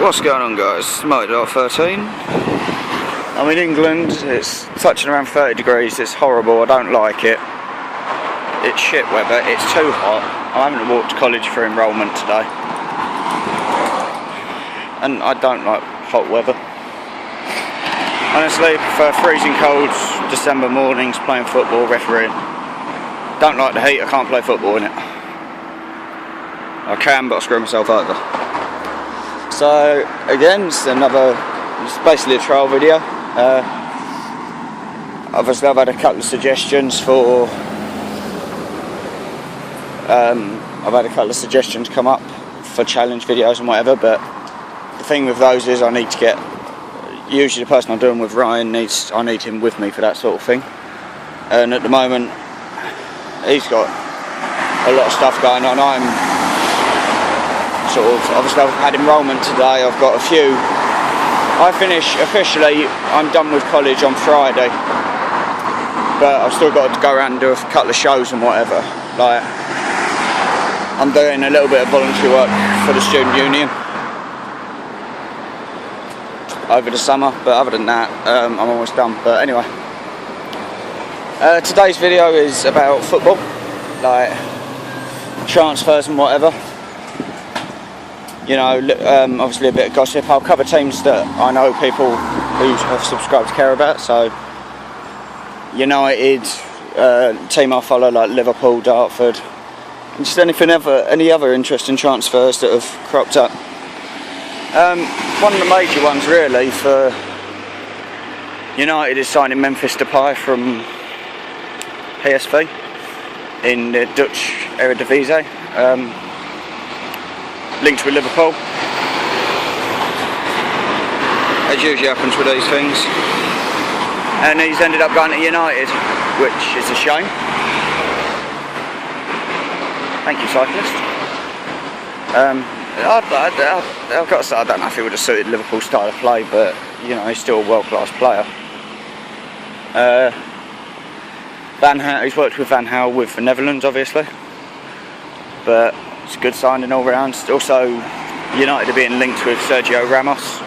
What's going on, guys? Themightydart13. I'm in England. It's touching around 30 degrees. It's horrible. I don't like it. It's shit weather. It's too hot. I'm having to walk to college for enrolment today, and I don't like hot weather. Honestly, I prefer freezing cold December mornings playing football, refereeing. Don't like the heat. I can't play football in it. I can, but I screw myself over. So again, it's basically a trial video. Obviously I've had a couple of suggestions for come up for challenge videos and whatever, but the thing with those is I need to get, usually the person I'm doing with, Ryan, I need him with me for that sort of thing, and at the moment he's got a lot of stuff going on. Obviously I've had enrolment today. I've got a few. I finish officially, I'm done with college on Friday, but I've still got to go around and do a couple of shows and whatever. Like, I'm doing a little bit of voluntary work for the student union over the summer, but other than that, I'm almost done. But anyway, today's video is about football, like transfers and whatever. You know, obviously a bit of gossip. I'll cover teams that I know people who have subscribed care about. So, United, team I follow, like Liverpool, Dartford, and just any other interesting transfers that have cropped up. One of the major ones really for United is signing Memphis Depay from PSV in the Dutch Eredivisie. Linked with Liverpool, as usually happens with these things, and he's ended up going to United, which is a shame. Thank you, cyclist. I've got to say, I don't know if it would have suited Liverpool's style of play, but you know, he's still a world-class player. He's worked with Van Gaal with the Netherlands, obviously, but it's a good signing all round. Also, United are being linked with Sergio Ramos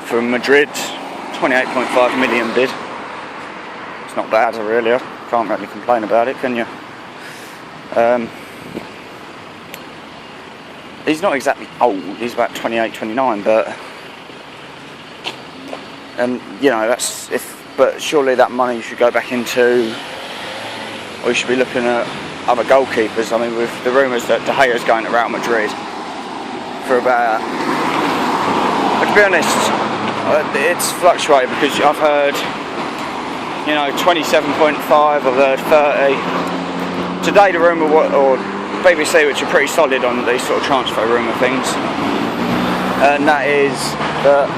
from Madrid. 28.5 million bid. It's not bad, really. I can't really complain about it, can you? He's not exactly old. He's about 28, 29, but you know, but surely that money should go back into, or you should be looking at other goalkeepers. I mean, with the rumours that De Gea's going to Real Madrid for about, to be honest, it's fluctuated, because I've heard, you know, 27.5, I've heard 30. Today the rumour, or BBC, which are pretty solid on these sort of transfer rumour things, and that is that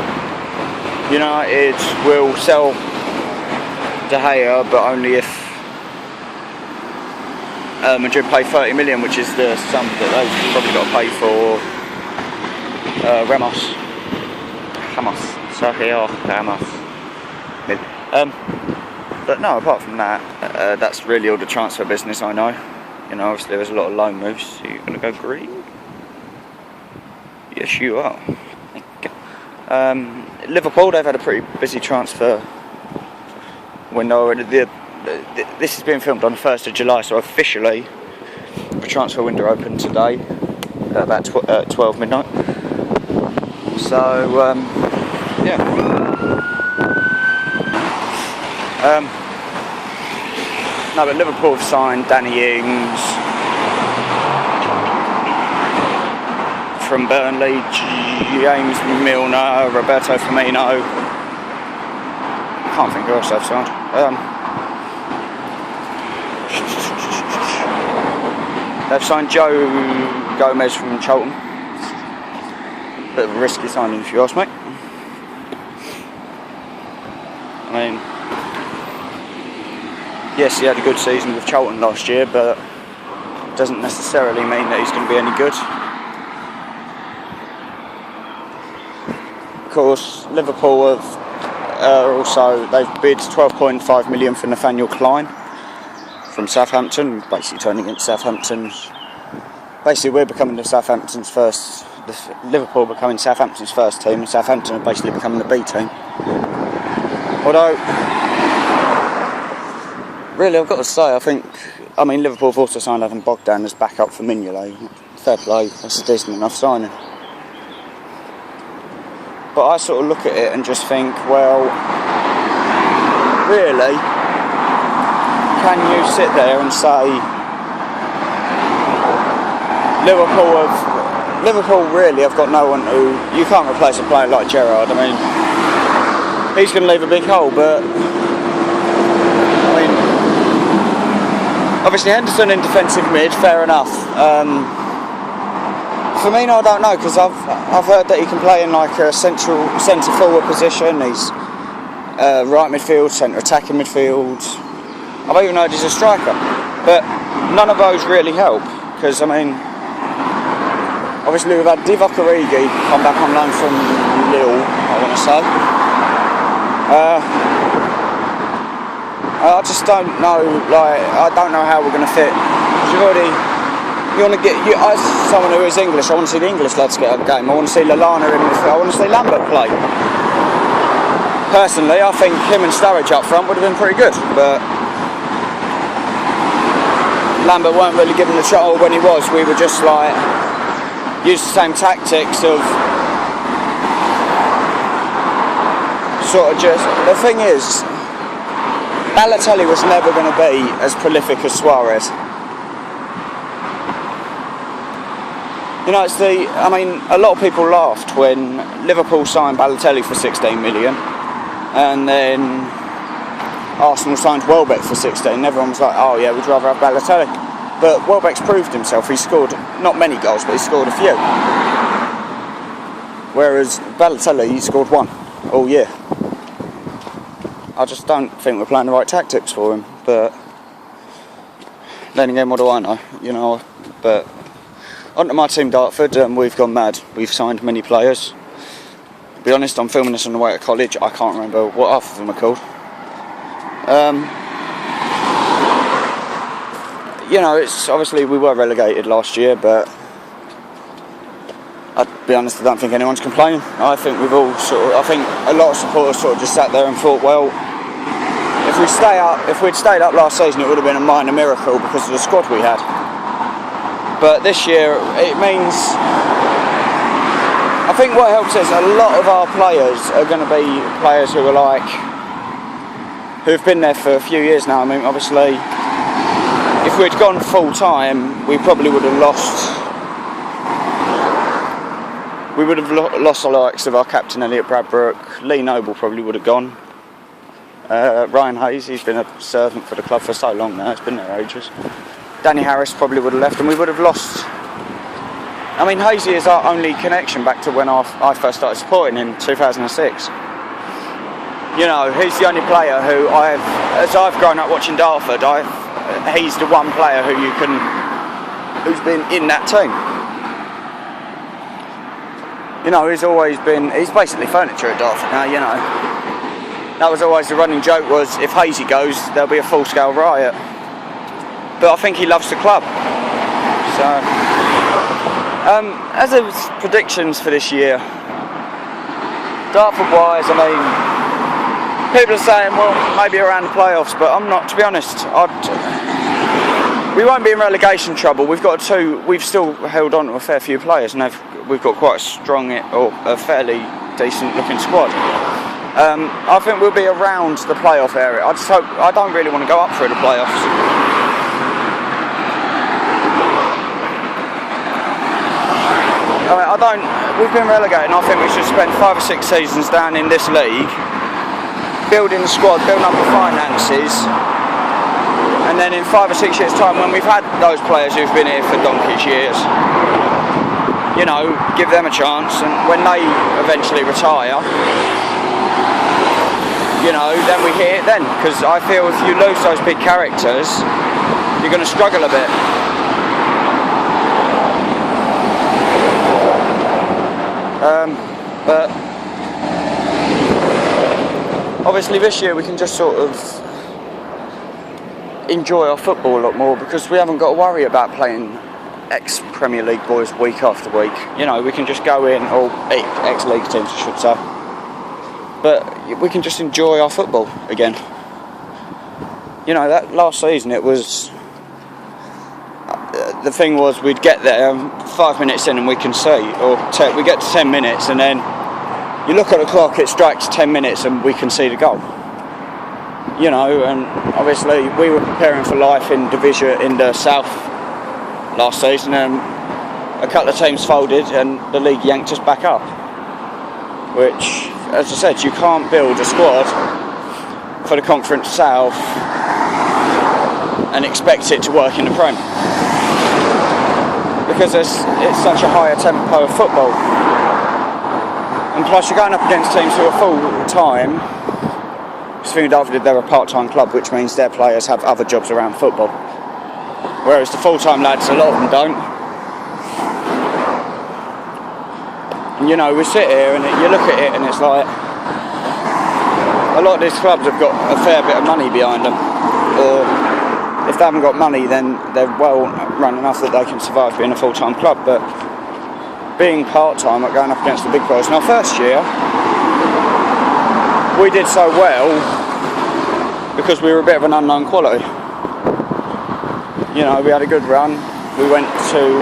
United will sell De Gea, but only if Madrid pay 30 million, which is the sum that they've probably got to pay for Ramos. But no, apart from that, that's really all the transfer business I know. You know, obviously there's a lot of loan moves. So you're going to go green? Yes, you are. Liverpool, they've had a pretty busy transfer window. This is being filmed on the 1st of July, so officially the transfer window opened today at about 12 midnight. So, yeah. No, but Liverpool have signed Danny Ings from Burnley, James Milner, Roberto Firmino. Can't think who else they've signed. They've signed Joe Gomez from Charlton. Bit of a risky signing, if you ask me. I mean, yes, he had a good season with Charlton last year, but it doesn't necessarily mean that he's going to be any good. Of course, Liverpool have they've bid 12.5 million for Nathaniel Klein from Southampton, basically turning into Southampton's. Basically, we're becoming Southampton's first Liverpool becoming Southampton's first team, and Southampton are basically becoming the B team. Although, really, I've got to say, I mean, Liverpool have also signed Adam Bogdan as backup for Mignolet. Fair play, that's a decent enough signing. But I sort of look at it and just think, well, really, can you sit there and say Liverpool really have got no one who... You can't replace a player like Gerrard. I mean, he's going to leave a big hole, but I mean, obviously Henderson in defensive mid, fair enough. Firmino, I don't know, because I've heard that he can play in like a centre forward position. He's right midfield, centre attacking midfield. I've even heard he's a striker, but none of those really help, because I mean, obviously we've had Divock Origi come back on loan from Lille, I want to say. I just don't know, like, I don't know how we're going to fit. As someone who is English, I want to see the English lads get up game. I want to see Lallana in midfield. I want to see Lambert play. Personally, I think him and Sturridge up front would have been pretty good, but Lambert weren't really given the shot when he was. We were just like, used the same tactics of sort of just... The thing is, Balotelli was never going to be as prolific as Suarez. You know, I mean, a lot of people laughed when Liverpool signed Balotelli for 16 million and then Arsenal signed Welbeck for 16. Everyone was like, oh yeah, we'd rather have Balotelli. But Welbeck's proved himself. He scored not many goals, but he scored a few. Whereas Balotelli, he scored one all year. I just don't think we're playing the right tactics for him. But then again, what do I know? You know, but onto my team, Dartford. We've gone mad. We've signed many players. To be honest, I'm filming this on the way to college. I can't remember what half of them are called. You know, it's obviously we were relegated last year, but I'll be honest, I don't think anyone's complaining. I think we've all I think a lot of supporters sort of just sat there and thought, well, if we'd stayed up last season, it would have been a minor miracle because of the squad we had. But this year, it means... I think what helps is a lot of our players are going to be players who are like... who've been there for a few years now. I mean, obviously, if we'd gone full time, we probably would have lost... We would have lost the likes of our captain Elliot Bradbrook. Lee Noble probably would have gone. Ryan Hayes, he's been a servant for the club for so long now, he's been there ages. Danny Harris probably would have left, and we would have lost. I mean, Hazy is our only connection back to when I first started supporting in 2006. You know, he's the only player who as I've grown up watching Dartford, he's the one player who's been in that team. You know, he's basically furniture at Dartford now, you know. That was always the running joke, was if Hazy goes, there'll be a full-scale riot. But I think he loves the club. So, as of predictions for this year, Dartford-wise, I mean, people are saying, well, maybe around the playoffs, but I'm not, to be honest. We won't be in relegation trouble. We've still held on to a fair few players, and we've got quite a strong, or a fairly decent-looking squad. I think we'll be around the playoff area. I don't really want to go up through the playoffs. I mean, we've been relegated, and I think we should spend 5 or 6 seasons down in this league, building the squad, building up the finances, and then in 5 or 6 years' time, when we've had those players who've been here for donkey's years, you know, give them a chance, and when they eventually retire, you know, then we hit it then, because I feel if you lose those big characters, you're going to struggle a bit. But obviously this year we can just sort of enjoy our football a lot more, because we haven't got to worry about playing ex-Premier League boys week after week. You know, we can just go in, or ex-league teams I should say, but we can just enjoy our football again. You know, that last season it was, the thing was we'd get there 5 minutes in and we can see, or we get to 10 minutes and then you look at the clock, it strikes 10 minutes and we can see the goal. You know, and obviously we were preparing for life in the South last season, and a couple of teams folded and the league yanked us back up, which, as I said, you can't build a squad for the Conference South and expect it to work in the Prem, because it's such a higher tempo of football, and plus you're going up against teams who are full time. They're a part-time club, which means their players have other jobs around football, whereas the full-time lads, a lot of them don't. And you know, we sit here and you look at it and it's like, a lot of these clubs have got a fair bit of money behind them, or if they haven't got money then they're well run enough that they can survive being a full-time club. But being part-time, like going up against the big boys. Now, first year we did so well because we were a bit of an unknown quality. You know, we had a good run. We went to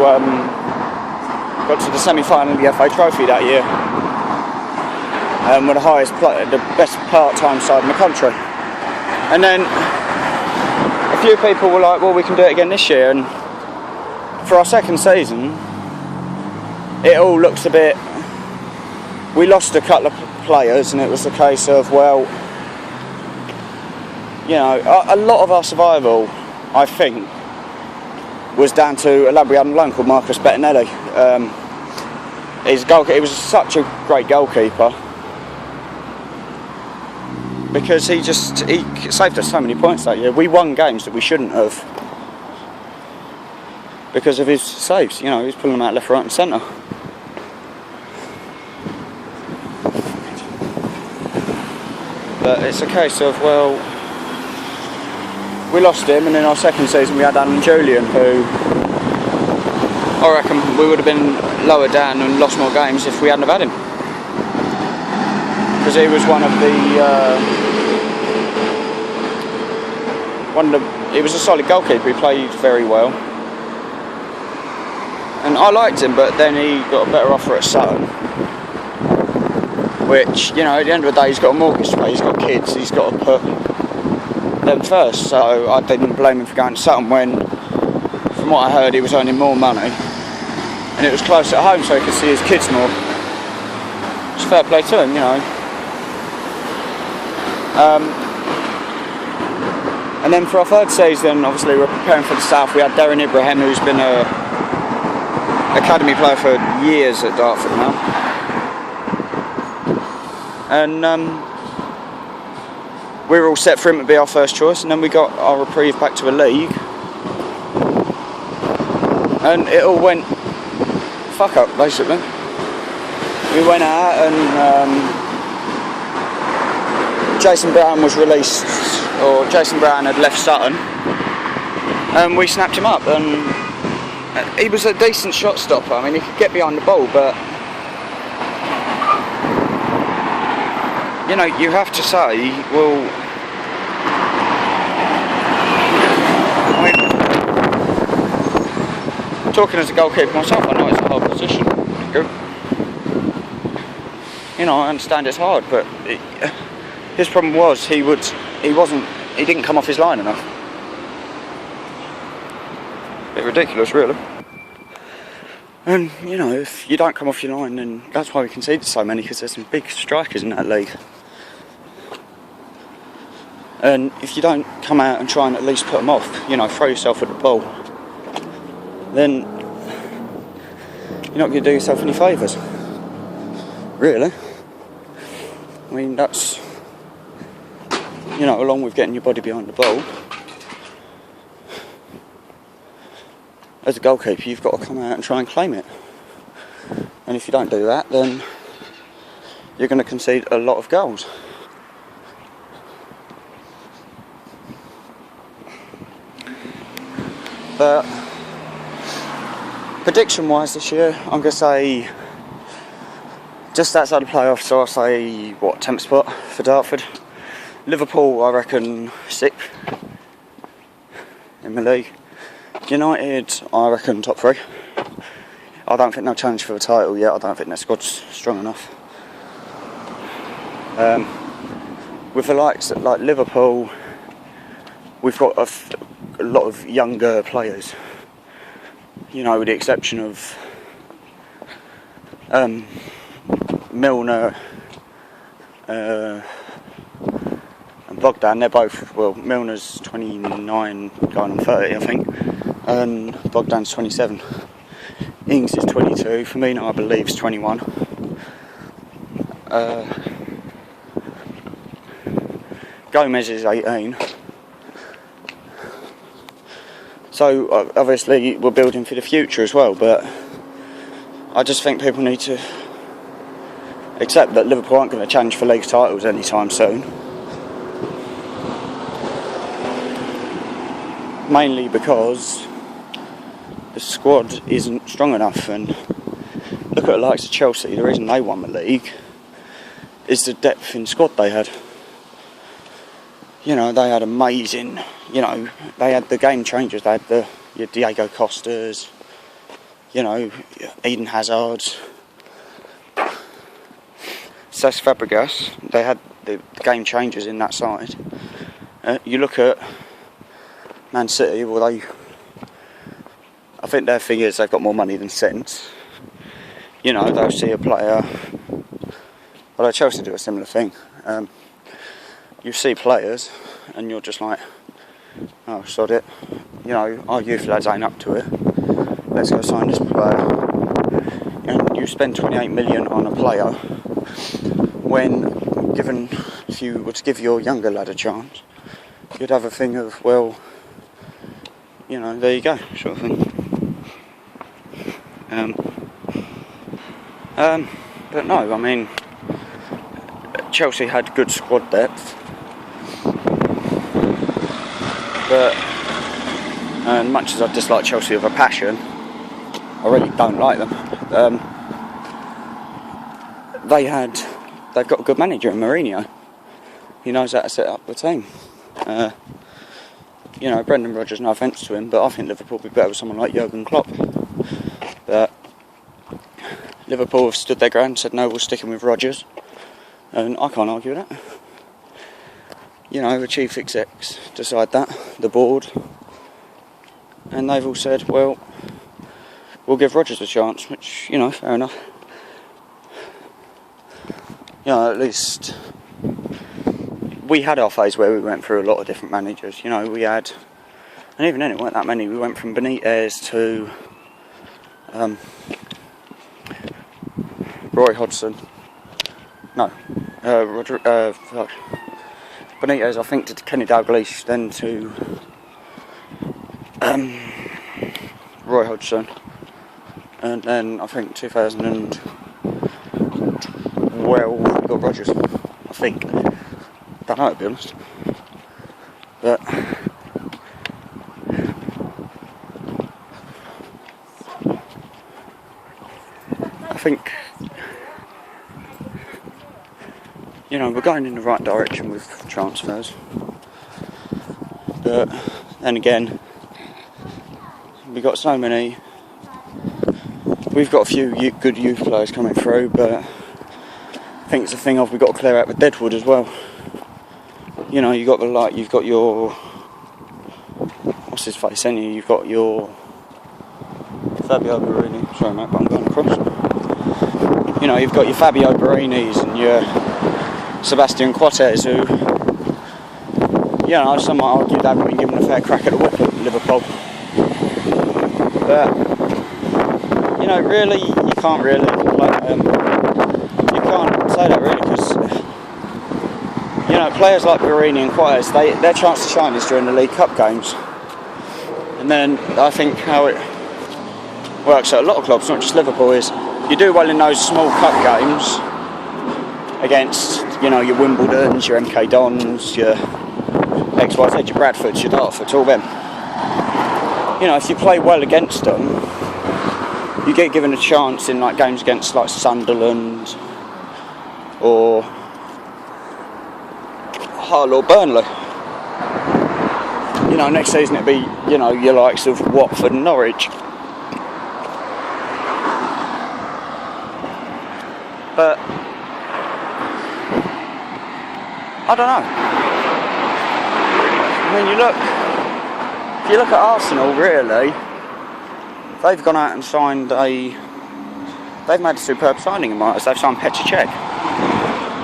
got to the semi-final of the FA Trophy that year, and we're the best part-time side in the country. And then a few people were like, well, we can do it again this year. And for our second season, it all looks a bit, we lost a couple of players, and it was a case of, well, you know, a lot of our survival, I think, was down to a lad we had on loan called Marcus Bettinelli. He was such a great goalkeeper because he saved us so many points that year. We won games that we shouldn't have because of his saves. You know, he was pulling them out left, right and centre. But it's a case of, well, we lost him, and in our second season we had Alan Julian, who I reckon we would have been lower down and lost more games if we hadn't have had him, because he was he was a solid goalkeeper. He played very well, and I liked him, but then he got a better offer at Sutton, which, you know, at the end of the day, he's got a mortgage to pay, he's got kids, he's got to put them first. So I didn't blame him for going to Sutton when, from what I heard, he was earning more money and it was close at home, so he could see his kids more. It's fair play to him, you know. And then for our third season, obviously we're preparing for the South. We had Darren Ibrahim, who's been a academy player for years at Dartford now. And we were all set for him to be our first choice, and then we got our reprieve back to a league, and it all went fuck up basically. We went out and Jason Brown was released, or Jason Brown had left Sutton, and we snapped him up, and he was a decent shot stopper. I mean, he could get behind the ball, but you know, you have to say, well, I mean, talking as a goalkeeper myself, I know it's a hard position. You know, I understand it's hard, but his problem was he didn't come off his line enough. Bit ridiculous, really. And, you know, if you don't come off your line, then that's why we conceded so many, because there's some big strikers in that league. And if you don't come out and try and at least put them off, you know, throw yourself at the ball, then you're not going to do yourself any favours, really. I mean, that's, you know, along with getting your body behind the ball, as a goalkeeper, you've got to come out and try and claim it. And if you don't do that, then you're going to concede a lot of goals. But Prediction wise this year, I'm going to say just outside the playoffs, so I'll say, what, 10th spot for Dartford. Liverpool, I reckon, 6th in the league. United, I reckon, top 3. I don't think they'll challenge for the title yet. I don't think their squad's strong enough. With the likes like Liverpool, we've got a lot of younger players. You know, with the exception of Milner and Bogdan. They're both, well, Milner's 29 going on 30, I think, and Bogdan's 27. Ings is 22, Firmino I believe is 21. Gomez is 18. So obviously we're building for the future as well, but I just think people need to accept that Liverpool aren't going to challenge for league titles anytime soon. Mainly because the squad isn't strong enough, and look at the likes of Chelsea. The reason they won the league is the depth in squad they had. You know, they had amazing, you know, they had the game changers. They had your Diego Costas, you know, Eden Hazard, Cesc Fabregas. They had the game changers in that side. You look at Man City, well, I think their thing is they've got more money than sense. You know, they'll see a player, although Chelsea do a similar thing. You see players and you're just like, oh, sod it. You know, our youth lads ain't up to it. Let's go sign this player. And you spend 28 million on a player when, if you were to give your younger lad a chance, you'd have a thing of, well, you know, there you go, sort of thing. But no, I mean, Chelsea had good squad depth, but and much as I dislike Chelsea with a passion, I really don't like them. They've got a good manager in Mourinho. He knows how to set up the team. You know, Brendan Rodgers, no offence to him, but I think Liverpool would be better with someone like Jurgen Klopp. But Liverpool have stood their ground and said, no, we're sticking with Rodgers. And I can't argue with that. You know, the chief execs decide that, the board. And they've all said, well, we'll give Rodgers a chance, which, you know, fair enough. You know, at least we had our phase where we went through a lot of different managers. You know, we had, and even then it weren't that many. We went from Benitez to Roy Hodgson. No, Benitez, I think, to Kenny Dalglish, then to Roy Hodgson, and then I think 2012 we got Rodgers. I think. Don't know, to be honest. But I think, you know, we're going in the right direction with transfers. But then again, we've got so many. We've got a few good youth players coming through, but I think it's a thing of we've got to clear out the deadwood as well. You know, you've got your, what's his face, anyway? You've got your Fabio Barini. Sorry, mate, but I'm going across. You know, you've got your Fabio Barinis and your Sebastian Coates, who, you know, some might argue they haven't been given a fair crack at the whip at Liverpool. But, you know, really, you can't really, you can't say that really, because, you know, players like Barini and Coates, their chance to shine is during the League Cup games. And then I think how it works at a lot of clubs, not just Liverpool, is you do well in those small cup games against, you know, your Wimbledons, your MK Dons, your XYZ, your Bradfords, your Dartfords, all them. You know, if you play well against them, you get given a chance in like games against like Sunderland or Hull or Burnley. You know, next season it'll be, you know, your likes of Watford and Norwich. But I don't know. I mean, if you look at Arsenal, really, they've gone out and signed they've made a superb signing in my eyes. They've signed Petr Cech,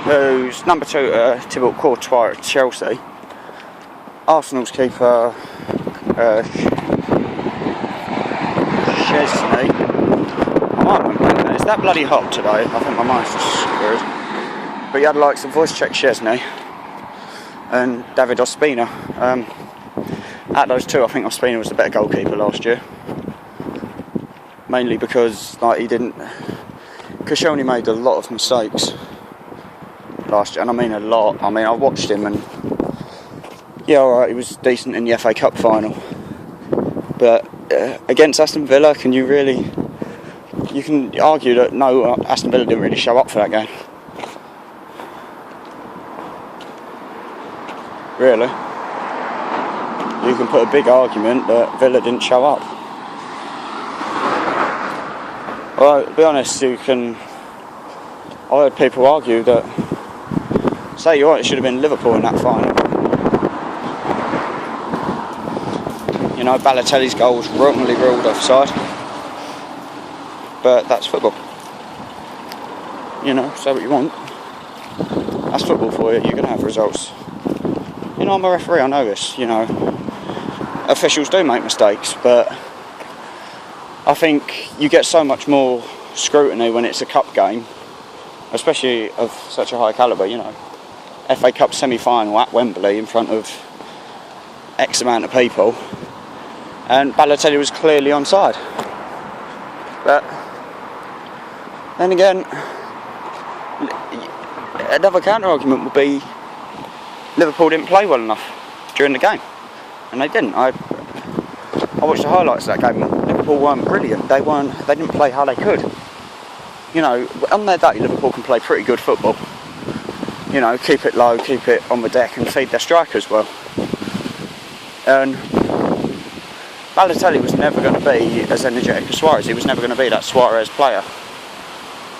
who's number 2 Thibaut Courtois at Chelsea. Arsenal's keeper, Chesney. I might have been playing that. Is that bloody hot today? I think my mind's just screwed. But you had likes of Wojciech Chesney and David Ospina. Out of those two, I think Ospina was the better goalkeeper last year. Mainly because like Koscielny made a lot of mistakes last year, and I mean a lot. I mean, I watched him and yeah, alright, he was decent in the FA Cup final. But against Aston Villa, you can argue that no, Aston Villa didn't really show up for that game. Really. You can put a big argument that Villa didn't show up. Well, to be honest, I heard people argue that, say you're right, it should have been Liverpool in that final. You know, Balotelli's goal was wrongly ruled offside. But that's football. You know, say what you want. That's football for you. You're going to have results. You know, I'm a referee, I know this. You know, officials do make mistakes, but I think you get so much more scrutiny when it's a cup game, especially of such a high calibre, you know. FA Cup semi-final at Wembley in front of X amount of people, and Balotelli was clearly onside. But then again, another counter-argument would be Liverpool didn't play well enough during the game, and they didn't. I watched the highlights of that game. Liverpool weren't brilliant. They didn't play how they could. You know, on their day, Liverpool can play pretty good football. You know, keep it low, keep it on the deck, and feed their strikers well. And Balotelli was never going to be as energetic as Suarez. He was never going to be that Suarez player.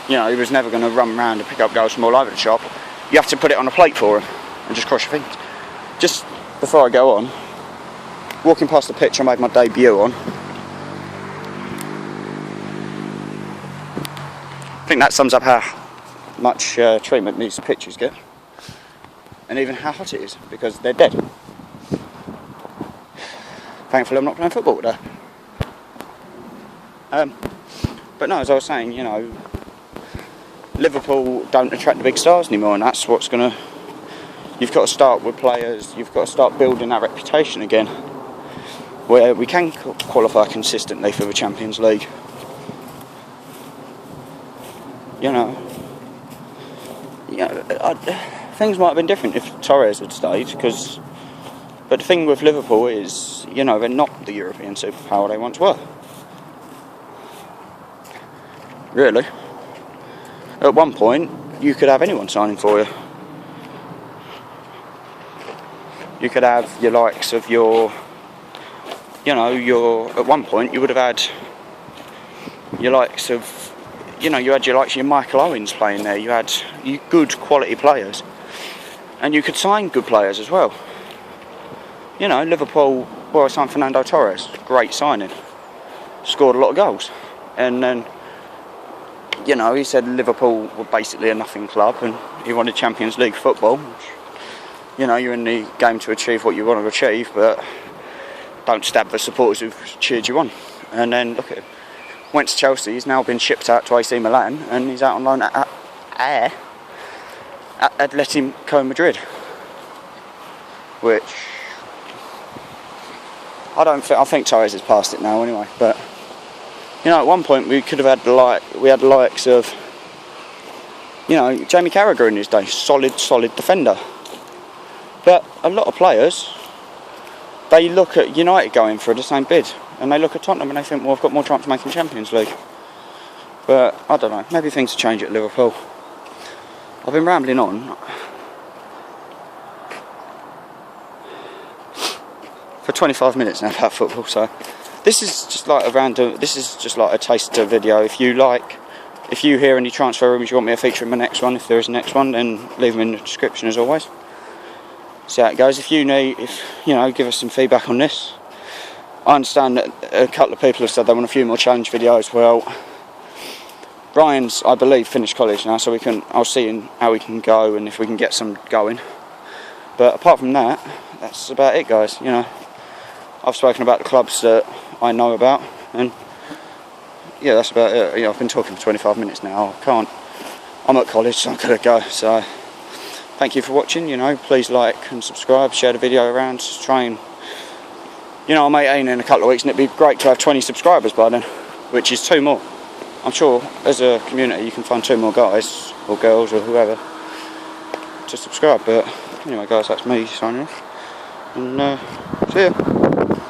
You know, he was never going to run around and pick up goals from all over the shop. You have to put it on a plate for him and just cross your fingers. Just before I go on, walking past the pitch I made my debut on, I think that sums up how much treatment these pitches get, and even how hot it is, because they're dead. Thankfully I'm not playing football today. But no, as I was saying, you know, Liverpool don't attract the big stars anymore, and that's what's going to... You've got to start with players, you've got to start building that reputation again, where we can qualify consistently for the Champions League. You know, things might have been different if Torres had stayed, but the thing with Liverpool is, you know, they're not the European superpower they once were. Really. At one point, you could have anyone signing for you. You could have your likes of at one point you would have had your likes of, you know, you had your likes of your Michael Owens playing there. You had good quality players, and you could sign good players as well. You know, Liverpool, well, I signed Fernando Torres, great signing, scored a lot of goals, and then, you know, he said Liverpool were basically a nothing club, and he wanted Champions League football. You know, you're in the game to achieve what you want to achieve, but don't stab the supporters who've cheered you on. And then look at him. Went to Chelsea, he's now been shipped out to AC Milan, and he's out on loan at Atletico Madrid. Which I think Torres has passed it now anyway. But you know, at one point we could have had the likes of, you know, Jamie Carragher in his day, solid defender. But a lot of players, they look at United going for the same bid, and they look at Tottenham and they think, well, I've got more chance of making Champions League. But I don't know, maybe things change at Liverpool. I've been rambling on for 25 minutes now about football, so this is just like a taster video. If you hear any transfer rumours you want me to feature in my next one, if there is a next one, then leave them in the description as always. See how it goes. If you know, give us some feedback on this. I understand that a couple of people have said they want a few more challenge videos. Well, Ryan's, I believe, finished college now, so I'll see how we can go and if we can get some going. But apart from that, that's about it, guys. You know, I've spoken about the clubs that I know about, and yeah, that's about it. You know, I've been talking for 25 minutes now. I'm at college, so I've got to go. So thank you for watching. You know, please like and subscribe, share the video around. Just try and, you know, I'm 18 in a couple of weeks, and it'd be great to have 20 subscribers by then, which is 2 more. I'm sure as a community you can find 2 more guys or girls or whoever to subscribe. But anyway, guys, that's me signing off, and see ya.